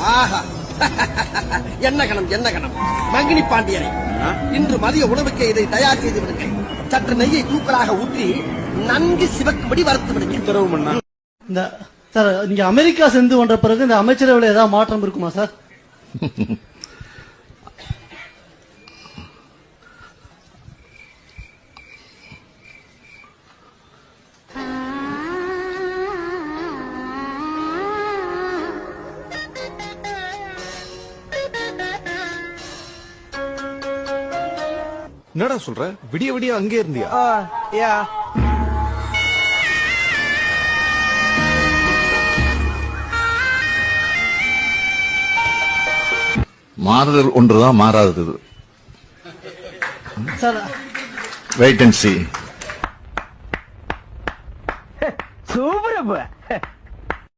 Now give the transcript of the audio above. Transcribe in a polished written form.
ஆஹா என்ன கணம் மங்கினி பாண்டியரை இன்று மதிய உணவுக்கு இதை தயார் செய்து விடுங்கள். சற்று நெய்யை தூக்கலாக ஊற்றி நன்கு சிவக்கும்படி வறுத்து விடுங்க. உத்தரவு மன்னா. இந்த சார் இங்க அமெரிக்கா சென்று வந்த பிறகு இந்த அமைச்சரவையில் ஏதாவது மாற்றம் இருக்குமா சார்? என்னடா சொல்ற? விடிய விடிய அங்கே இருந்தியா? மாறுதல் ஒன்றுதான் மாறாதது. Sir wait and see. Super.